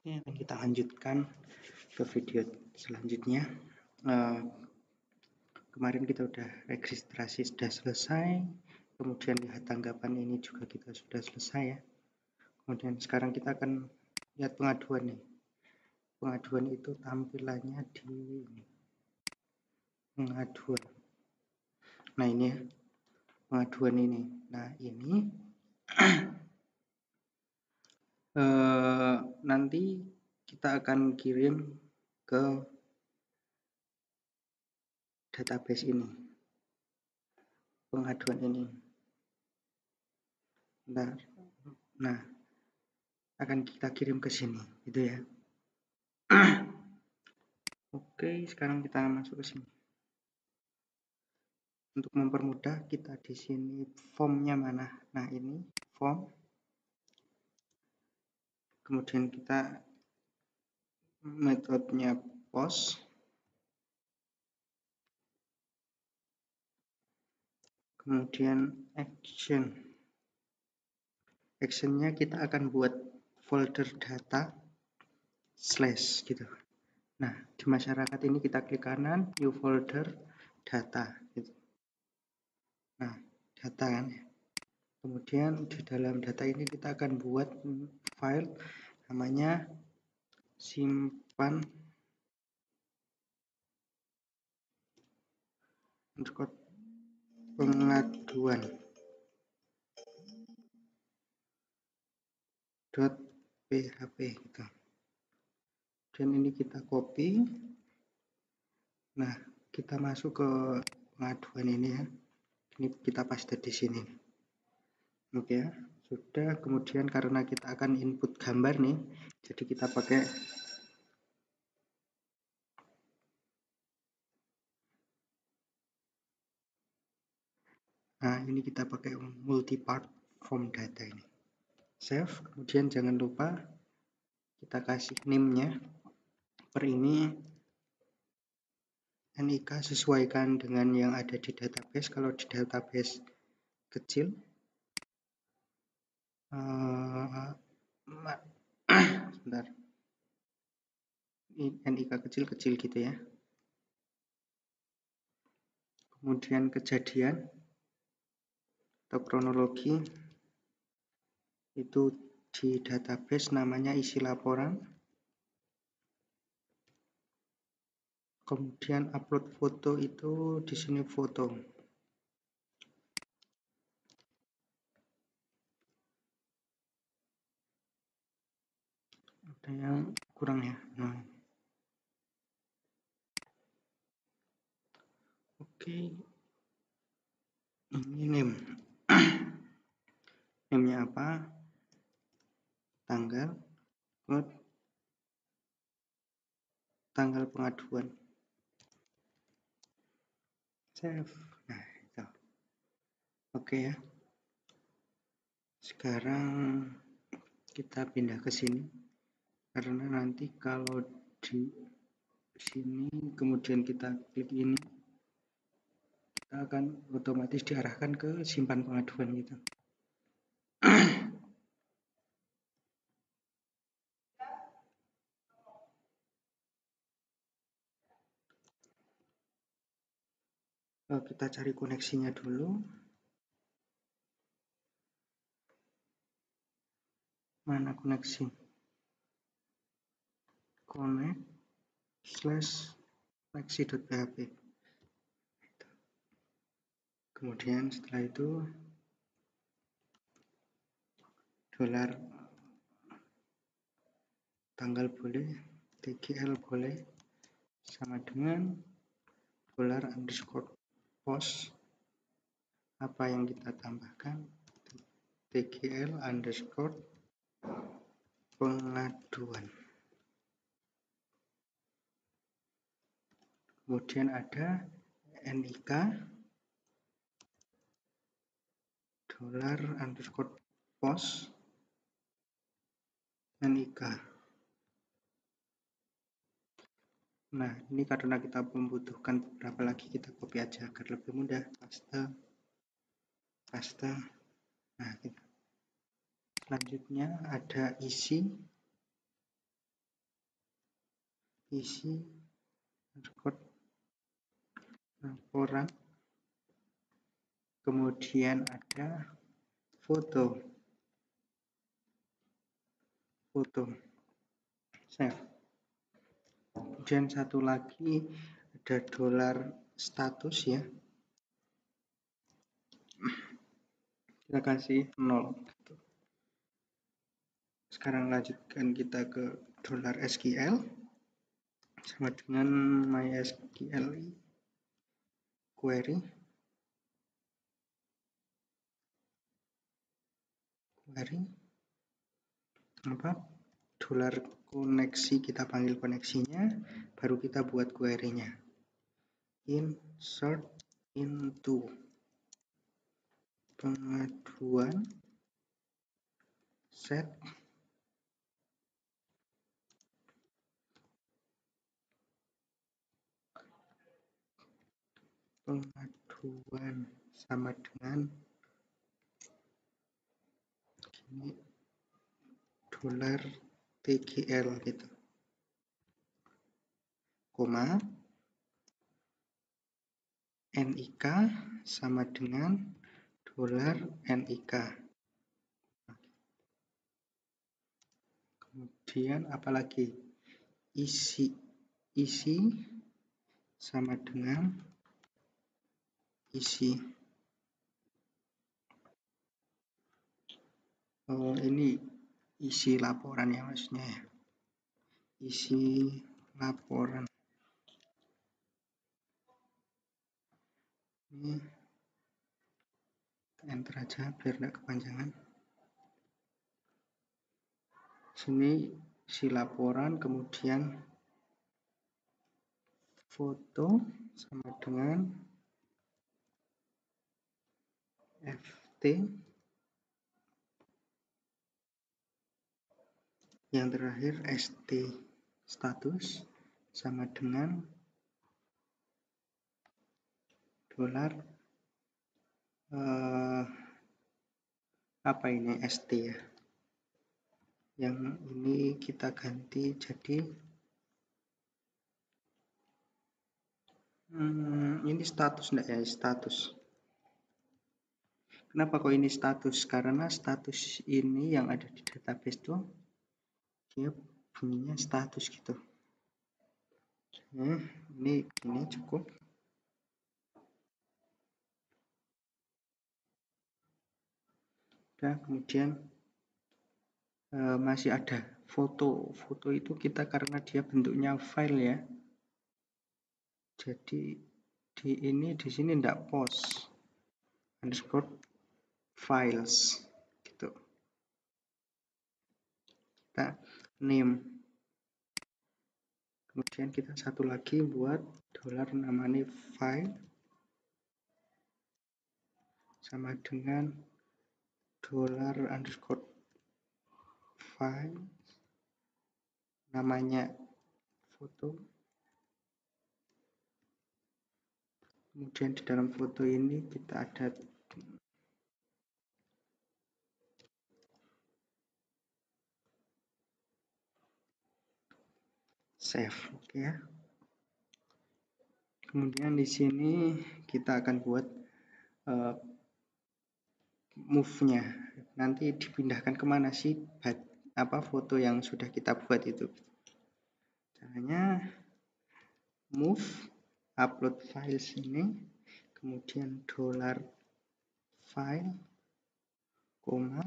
Oke, akan kita lanjutkan ke video selanjutnya. Kemarin kita udah registrasi sudah selesai, kemudian lihat tanggapan ini juga kita sudah selesai ya. Kemudian sekarang kita akan lihat pengaduan nih. Pengaduan itu tampilannya di pengaduan. Nah ini ya, pengaduan ini. Nah ini nanti kita akan kirim ke database ini, pengaduan ini. Nah, akan kita kirim ke sini, gitu ya. Oke, sekarang kita masuk ke sini. Untuk mempermudah, kita di sini formnya mana? Nah, ini form. Kemudian kita metodenya post. Kemudian action. Actionnya kita akan buat folder data slash gitu. Nah, di masyarakat ini kita klik kanan, new folder data gitu. Nah, data kan. Kemudian di dalam data ini kita akan buat file namanya simpan pengaduan .php gitu. Dan ini kita copy. Nah, kita masuk ke pengaduan ini ya. Ini kita paste di sini. Oke ya, sudah. Kemudian karena kita akan input gambar nih, jadi kita pakai ini kita pakai multi-part form data ini. Save, kemudian jangan lupa kita kasih name-nya. Per ini NIK sesuaikan dengan yang ada di database. Kalau di database kecil, sebentar, NIK kecil-kecil gitu ya. Kemudian kejadian atau kronologi itu di database namanya isi laporan. Kemudian upload foto itu di sini foto. Ada yang kurang ya. Nah, oke. Ini name. Name-nya apa? Tanggal pengaduan. Save. Nah, itu. Oke ya. Sekarang kita pindah ke sini. Karena nanti kalau di sini kemudian kita klik ini, kita akan otomatis diarahkan ke simpan pengaduan gitu. Kita cari koneksinya dulu. Mana koneksi? Connect / koneksi.php. Kemudian setelah itu dolar tanggal boleh, tgl boleh, sama dengan $_post. Apa yang kita tambahkan? tgl_ pengaduan. Kemudian ada NIK $_post NIK. Nah, ini karena kita membutuhkan beberapa lagi, kita copy aja agar lebih mudah. Paste. Nah, gitu. Selanjutnya ada isi. isi underscore laporan, kemudian ada foto, save. Kemudian satu lagi ada dolar status ya, kita kasih 0. Sekarang lanjutkan kita ke dolar $SQL sama dengan MySQL query apa dolar koneksi, kita panggil koneksinya, baru kita buat query-nya. Insert into pengaduan set pengaduan sama dengan gini, dolar TGL gitu, koma NIK sama dengan dolar NIK. Kemudian apalagi isi sama dengan isi. Ini isi laporan ya maksudnya ya, isi laporan. Ini enter aja biar tidak kepanjangan. Sini isi laporan, kemudian foto sama dengan ft, yang terakhir st status sama dengan dolar apa ini st ya, yang ini kita ganti jadi ini status enggak ya, status. Kenapa kok ini status? Karena status ini yang ada di database tuh dia bunyinya status gitu. Ini gini cukup. Dan kemudian masih ada foto. Foto itu kita karena dia bentuknya file ya. Jadi di sini enggak post underscore files gitu. Kita name. Kemudian kita satu lagi buat dolar namanya file sama dengan dolar underscore file namanya foto. Kemudian di dalam foto ini kita ada save, oke ya. Kemudian di sini kita akan buat move-nya. Nanti dipindahkan kemana sih foto yang sudah kita buat itu. Caranya move upload files ini, kemudian dolar file, koma,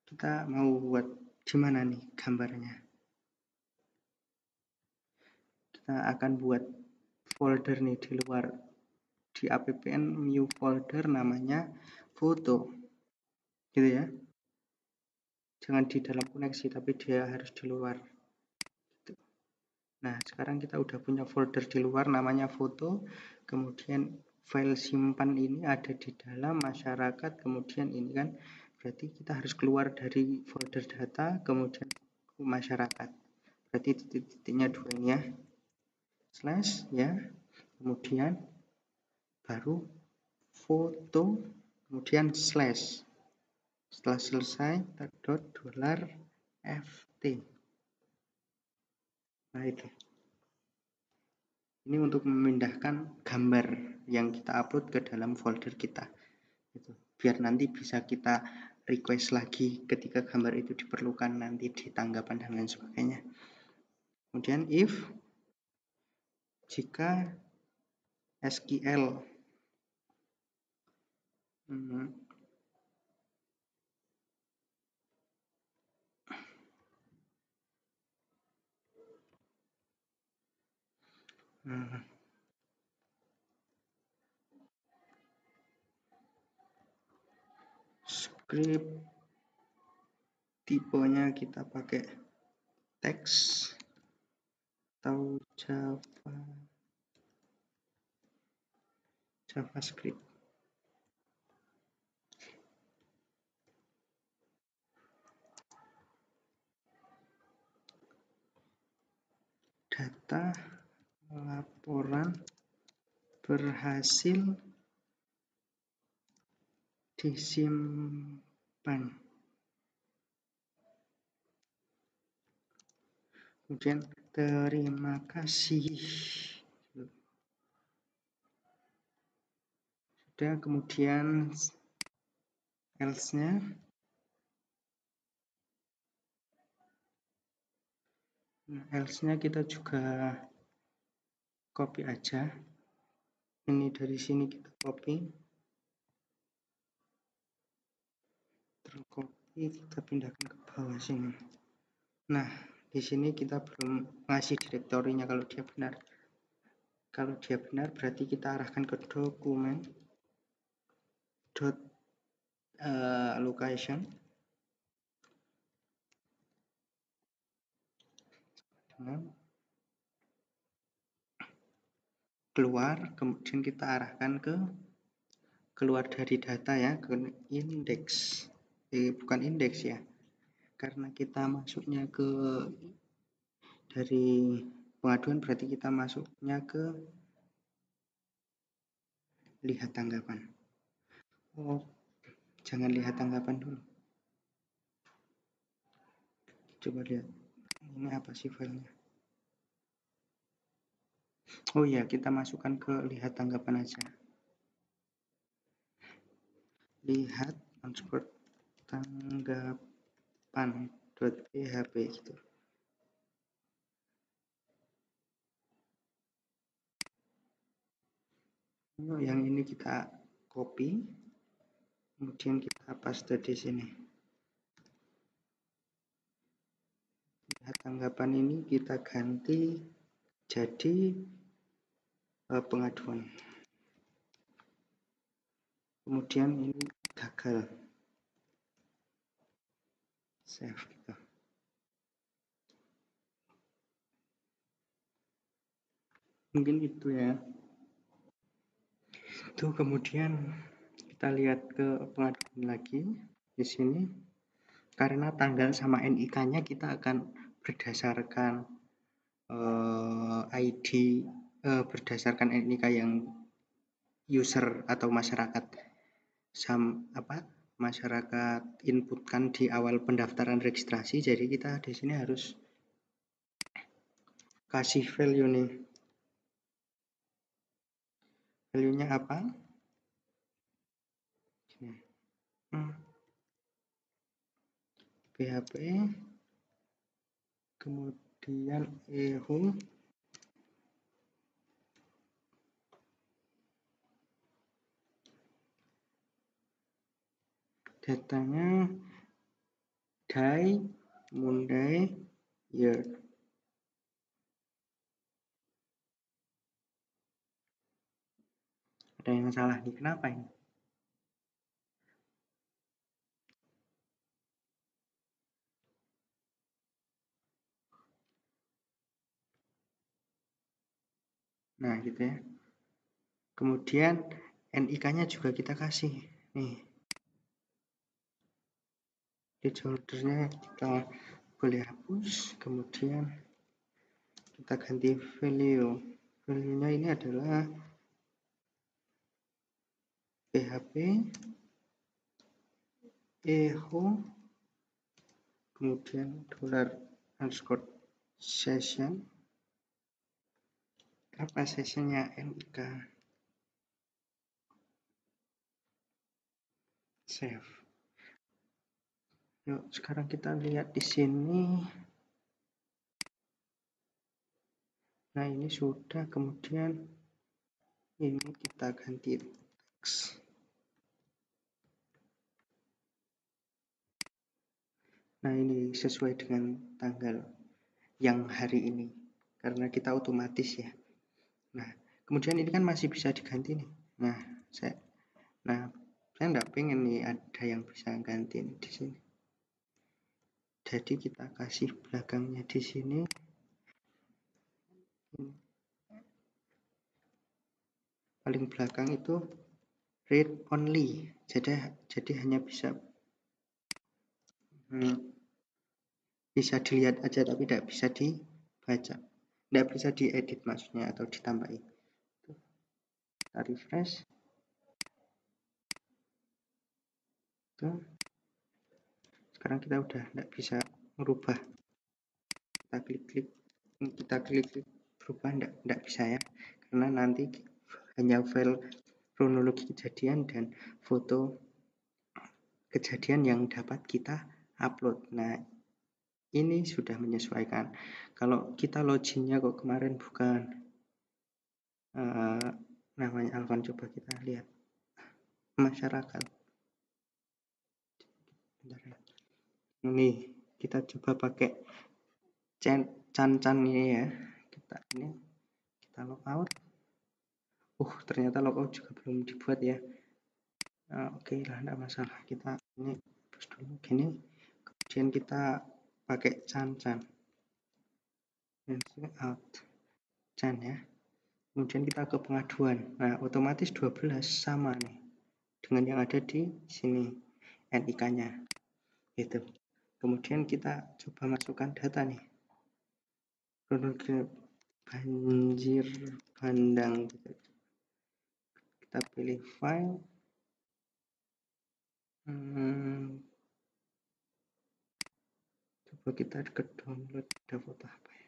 kita mau buat di mana nih gambarnya. Kita akan buat folder nih di luar, di appn new folder namanya foto gitu ya, jangan di dalam koneksi tapi dia harus di luar gitu. Nah sekarang kita udah punya folder di luar namanya foto, kemudian file simpan ini ada di dalam masyarakat, kemudian ini kan berarti kita harus keluar dari folder data kemudian ke masyarakat, berarti titik-titiknya dua ini ya, slash ya, kemudian baru foto, kemudian slash. Setelah selesai, dot dolar ft. Nah itu. Ini untuk memindahkan gambar yang kita upload ke dalam folder kita. Itu. Biar nanti bisa kita request lagi ketika gambar itu diperlukan nanti di tanggapan dan lain sebagainya. Kemudian if jika SQL script tipenya kita pakai teks atau JavaScript. Data laporan berhasil disimpan. Kemudian terima kasih. Sudah, kemudian else-nya. Nah, else-nya kita juga copy aja. Ini dari sini kita copy. Terus copy, kita pindahkan ke bawah sini. Nah, di sini kita belum ngasih direktorinya kalau dia benar. Kalau dia benar berarti kita arahkan ke dokumen location dengan keluar, kemudian kita arahkan ke keluar dari data ya, ke indeks. Bukan indeks ya, karena kita masuknya ke dari pengaduan berarti kita masuknya ke lihat tanggapan. Oh, jangan lihat tanggapan dulu. Coba lihat, ini apa sih filenya? Oh ya, kita masukkan ke lihat tanggapan aja. Lihat transport tanggapan.php gitu. Yang ini kita copy, kemudian kita paste di sini. Lihat tanggapan ini kita ganti jadi pengaduan. Kemudian ini gagal. Save gitu. Mungkin itu ya. Tuh, kemudian kita lihat ke pengaduan lagi di sini. Karena tanggal sama NIK-nya kita akan berdasarkan ID berdasarkan NIK yang user atau masyarakat masyarakat inputkan di awal pendaftaran registrasi. Jadi kita di sini harus kasih value nih. Value-nya apa? PHP, kemudian echo, datanya day, Monday, year. Ada yang salah nih, kenapa ini? Nah, gitu ya. Kemudian NIK-nya juga kita kasih. Nih. Placeholder-nya kita boleh hapus, kemudian kita ganti value. Value-nya ini adalah PHP, echo, kemudian $_session, apa sessionnya, nik, save. Yuk sekarang kita lihat di sini. Nah ini sudah, kemudian ini kita ganti teks. Nah ini sesuai dengan tanggal yang hari ini, karena kita otomatis ya. Nah kemudian ini kan masih bisa diganti nih. Nah saya nggak pengen nih ada yang bisa ganti di sini. Jadi kita kasih belakangnya di sini. Paling belakang itu read only. Jadi hanya bisa dilihat aja, tapi tidak bisa dibaca, tidak bisa diedit maksudnya, atau ditambahin. Kita refresh. Tuh. Sekarang kita udah tidak bisa merubah. Kita klik berubah, tidak bisa ya, karena nanti hanya file kronologi kejadian dan foto kejadian yang dapat kita upload. Nah ini sudah menyesuaikan. Kalau kita loginnya kok kemarin bukan namanya Alvan, coba kita lihat masyarakat. Bentar ya. Ini kita coba pakai can ini ya. Kita logout. Ternyata logout juga belum dibuat ya. Oke lah, tidak masalah. Kita ini terus dulu gini. Kemudian kita pakai can out can ya. Kemudian kita ke pengaduan. Nah otomatis 12 sama nih dengan yang ada di sini nik-nya gitu. Kemudian kita coba masukkan data nih, kronologi banjir bandang. Kita pilih file, coba kita ke download, ada foto apa ya.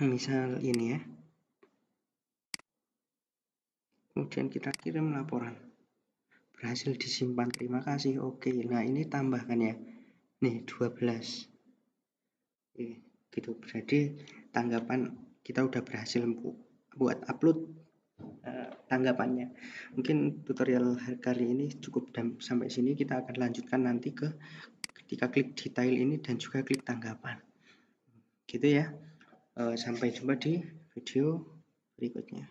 Misal ini ya. Kemudian kita kirim laporan, berhasil disimpan, terima kasih. Oke, nah ini tambahkan ya, nih 12. Gitu, berarti tanggapan kita udah berhasil buat upload tanggapannya. Mungkin tutorial kali ini cukup sampai sini. Kita akan lanjutkan nanti ketika klik detail ini dan juga klik tanggapan gitu ya. Sampai jumpa di video berikutnya.